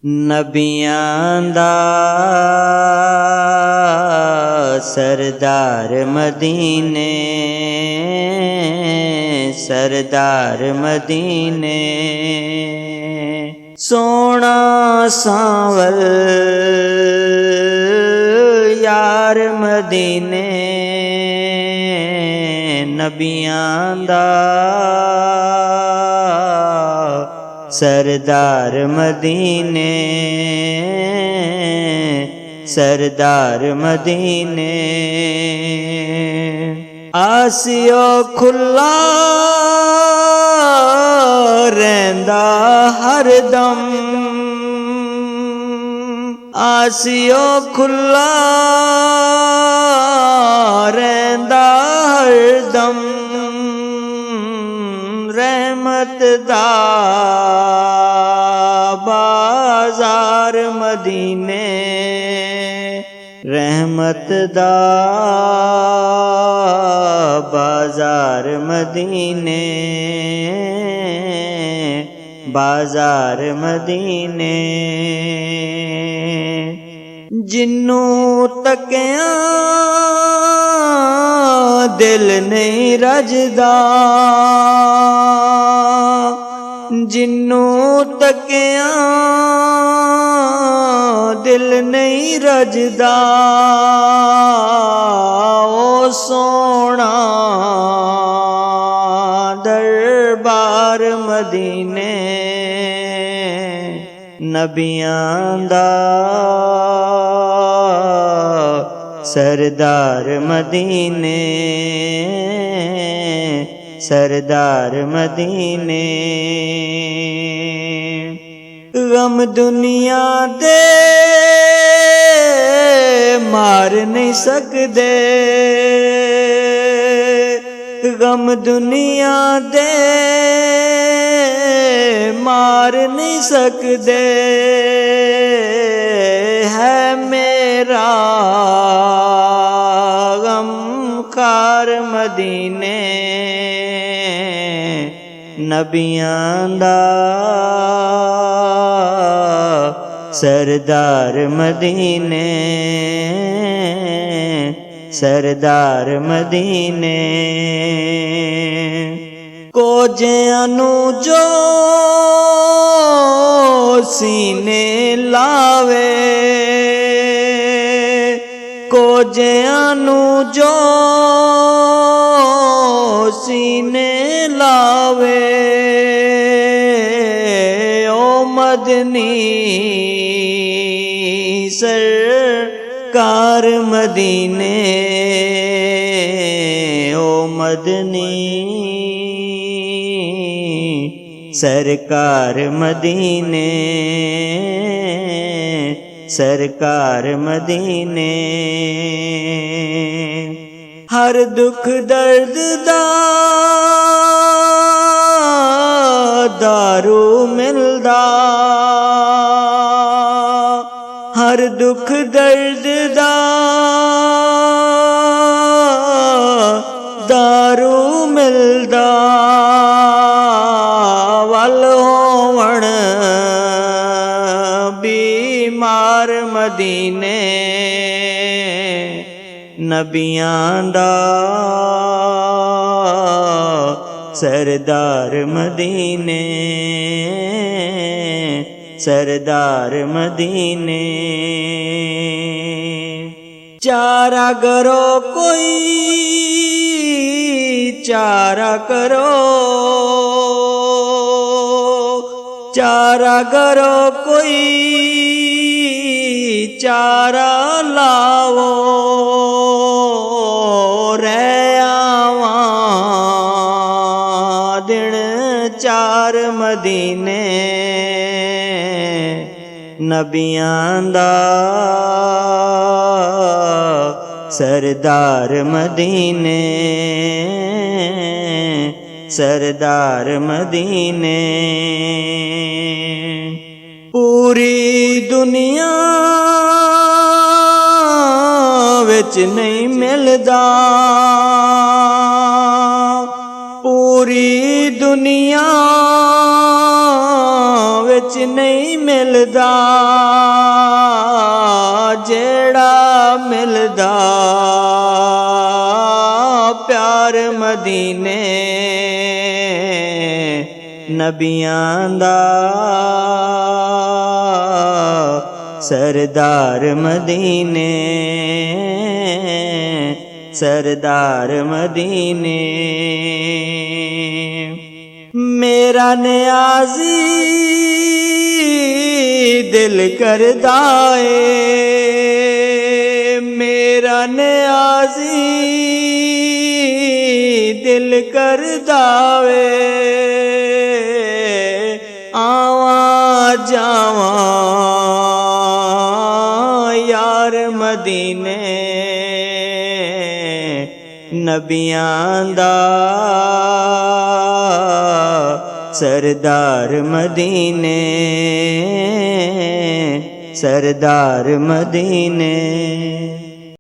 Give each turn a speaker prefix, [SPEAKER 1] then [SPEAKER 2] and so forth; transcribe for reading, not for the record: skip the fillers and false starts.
[SPEAKER 1] नबियां दा सरदार मदीने, सरदार मदीने। सोना सांवल यार मदीने, नबियां दा सरदार मदीने, सरदार मदीने। आसियो खुला रहिंदा हरदम, आसियो खुला रहिंदा हरदम। रहमत दा बाजार मदीने, रहमत दा बाजार मदीने, बाजार मदीने। जिन्नू तकिया दिल नहीं रजदा, जिन्नू तकिया दिल नहीं रजदा। ओ सोना दरबार मदीने, नबियां दा सरदार मदीने, सरदार मदीने। गम दुनिया दे मार नहीं सकदे, गम दुनिया दे मार नहीं सकदे। है मेरा गमखार मदीने, नबियां दा सरदार मदीने, सरदार मदीने। कोजियानू जो सीने लावे, कोजियानू जो सीने लावे। ओ मदनी सरकार मदीने, ओ मदनी सरकार मदीने, सरकार मदीने। हर दुख दर्द दा दारू मिलदा, हर दुख दर्द दा दारू मिलदा। वल होवण बीमार मदीने, नबियां दा सरदार मदीने, सरदार मदीने। चारा करो कोई चारा करो, चारा करो कोई चारा लाओ। दिन चार मदीने, नबियां दा सरदार मदीने, सरदार मदीने। पूरी दुनिया विच नहीं मिलदा, पूरी दुनिया विच नहीं मिलदा। ਮਿਲਦਾ ਜਿਹੜਾ ਮਿਲਦਾ ਪਿਆਰ ਮਦੀਨੇ ਨਬੀਆਂ ਦਾ ਸਰਦਾਰ ਮਦੀਨੇ ਸਰਦਾਰ ਮਦੀਨੇ ਮੇਰਾ ਨਿਆਜ਼ੀ ਦਿਲ ਕਰਦਾ ਏ ਮੇਰਾ ਨਿਆਜ਼ੀ ਦਿਲ ਕਰਦਾ ਵੇ ਆਵਾਂ ਜਾਵਾਂ ਯਾਰ ਮਦੀਨੇ ਨਬੀਆਂ ਦਾ ਸਰਦਾਰ ਮਦੀਨੇ ਸਰਦਾਰ ਮਦੀਨੇ।